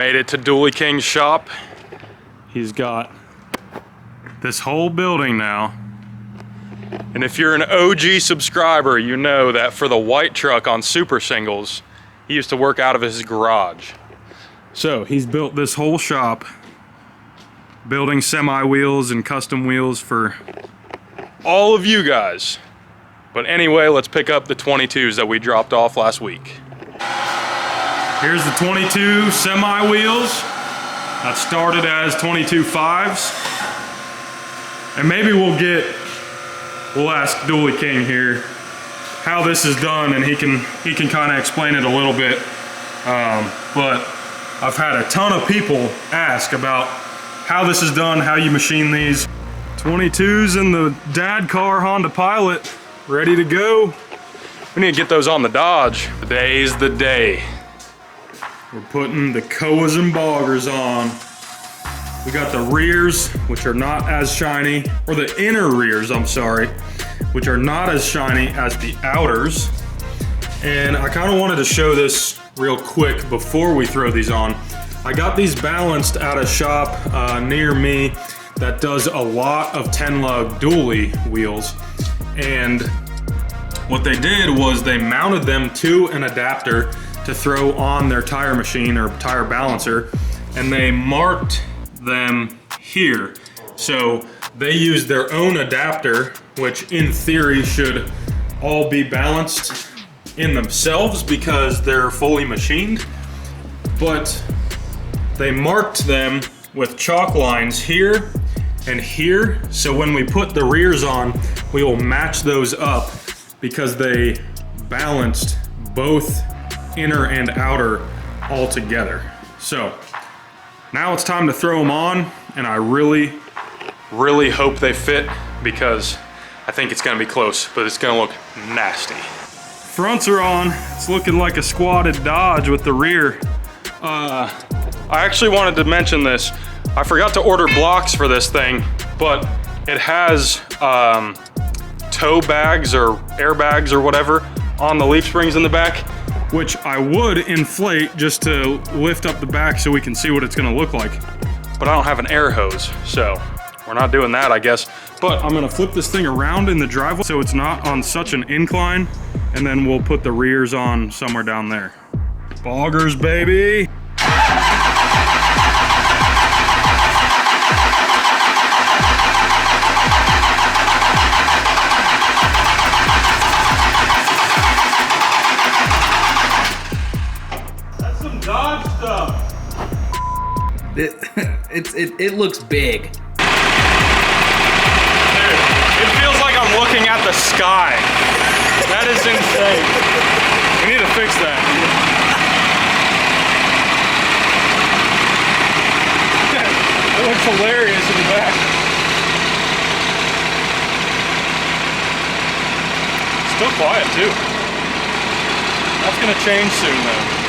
Made it to Dually King's shop. He's got this whole building now. And if you're an OG subscriber, you know that for the white truck on Super Singles, he used to work out of his garage. So he's built this whole shop, building semi wheels and custom wheels for all of you guys. But anyway, let's pick up the 22s that we dropped off last week. Here's the 22 semi wheels that started as 22 5s. And maybe we'll ask Dually King here how this is done, and he can kind of explain it a little bit. But I've had a ton of people ask about how this is done, how you machine these. 22s in the dad car Honda Pilot, ready to go. We need to get those on the Dodge. Today's the day. We're putting the Coas and Boggers on. We got the rears, which are not as shiny, or the inner rears, I'm sorry, which are not as shiny as the outers. And I kind of wanted to show this real quick before we throw these on. I got these balanced at a shop near me that does a lot of 10-lug dually wheels. And what they did was they mounted them to an adapter to throw on their tire machine or tire balancer, and they marked them here. So they used their own adapter, which in theory should all be balanced in themselves because they're fully machined, but they marked them with chalk lines here and here, so when we put the rears on, we will match those up because they balanced both inner and outer all together. So now it's time to throw them on, and I really hope they fit because I think it's gonna be close, but it's gonna look nasty. Fronts are on. It's looking like a squatted Dodge with the rear. I actually wanted to mention this. I forgot to order blocks for this thing, but it has tow bags or airbags or whatever on the leaf springs in the back, which I would inflate just to lift up the back so we can see what it's gonna look like. But I don't have an air hose, so we're not doing that, I guess. But I'm gonna flip this thing around in the driveway so it's not on such an incline, and then we'll put the rears on somewhere down there. Boggers, baby! It looks big. Dude, it feels like I'm looking at the sky. That is insane. We need to fix that. It looks hilarious in the back. Still quiet too. That's gonna change soon though.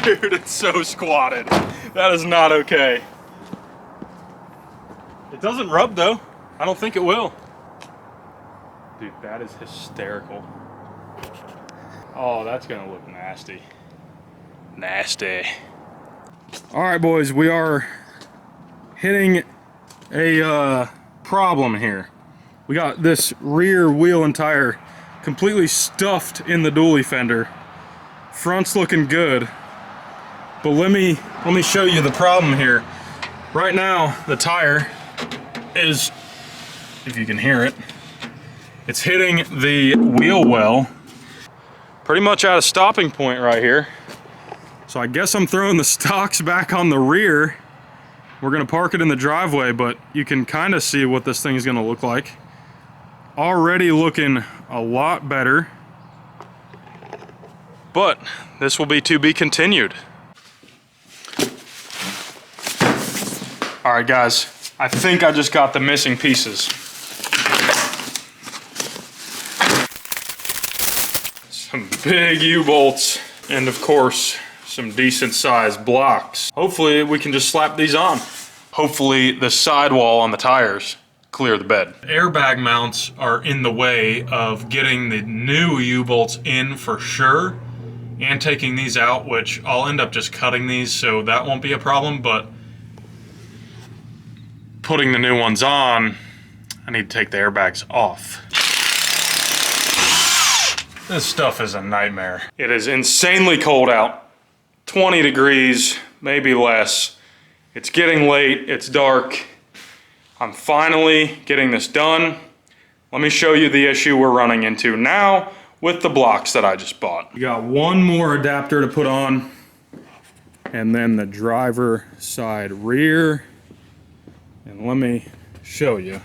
Dude, it's so squatted. That is not okay. It doesn't rub though. I don't think it will. Dude, that is hysterical. Oh, that's gonna look nasty. Nasty. All right, boys, we are hitting a problem here. We got this rear wheel and tire completely stuffed in the dually fender. Front's looking good. But let me show you the problem here. Right now, the tire is, if you can hear it, it's hitting the wheel well. Pretty much at a stopping point right here. So I guess I'm throwing the stocks back on the rear. We're gonna park it in the driveway, but you can kind of see what this thing is gonna look like. Already looking a lot better. But this will be to be continued. All right, guys, I think I just got the missing pieces. Some big U-bolts, and of course, some decent sized blocks. Hopefully we can just slap these on. Hopefully the sidewall on the tires clear the bed. Airbag mounts are in the way of getting the new U-bolts in for sure, and taking these out, which I'll end up just cutting these, so that won't be a problem, but putting the new ones on, I need to take the airbags off. This stuff is a nightmare. It is insanely cold out. 20 degrees, maybe less. It's getting late, it's dark. I'm finally getting this done. Let me show you the issue we're running into now with the blocks that I just bought. We got one more adapter to put on, and then the driver side rear. And let me show you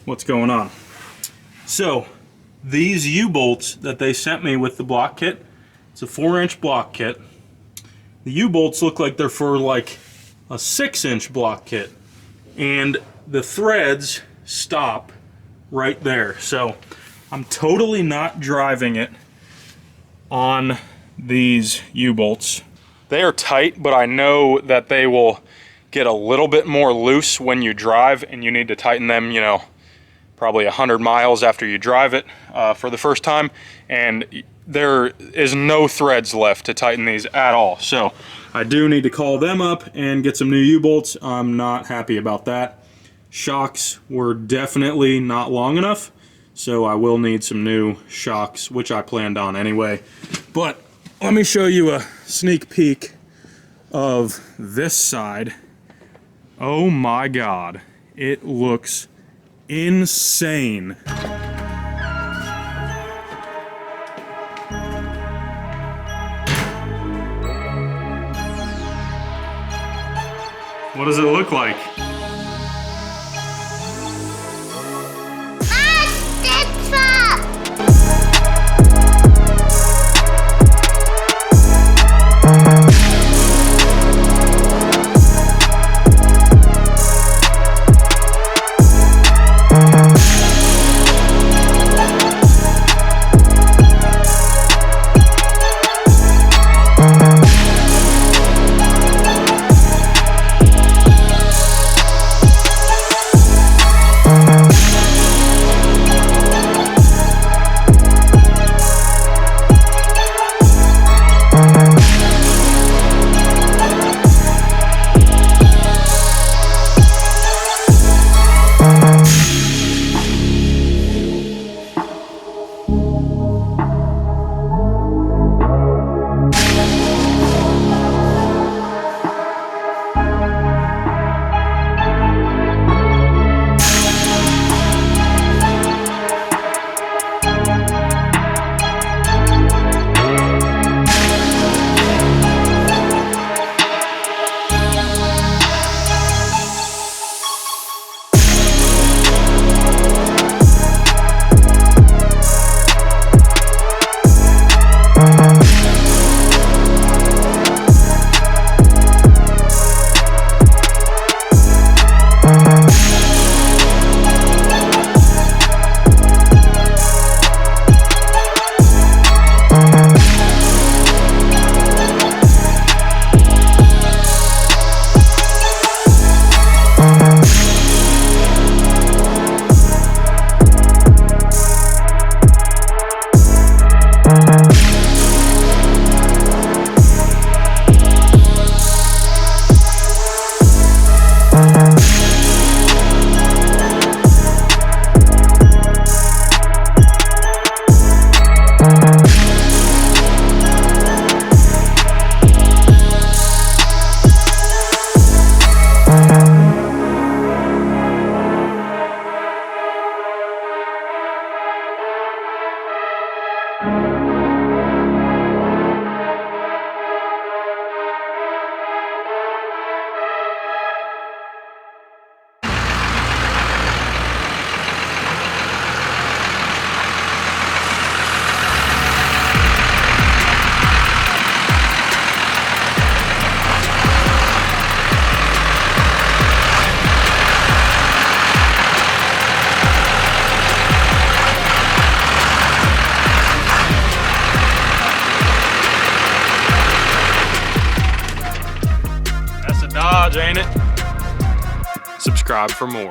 what's going on. So, these U-bolts that they sent me with the block kit, it's a 4-inch block kit. The U-bolts look like they're for like a 6-inch block kit. And the threads stop right there. So, I'm totally not driving it on these U-bolts. They are tight, but I know that they will get a little bit more loose when you drive, and you need to tighten them, you know, probably 100 miles after you drive it for the first time, and there is no threads left to tighten these at all. So I do need to call them up and get some new U-bolts. I'm not happy about that. Shocks were definitely not long enough, so I will need some new shocks, which I planned on anyway. But let me show you a sneak peek of this side. Oh my God, it looks insane. What does it look like? subscribe for more.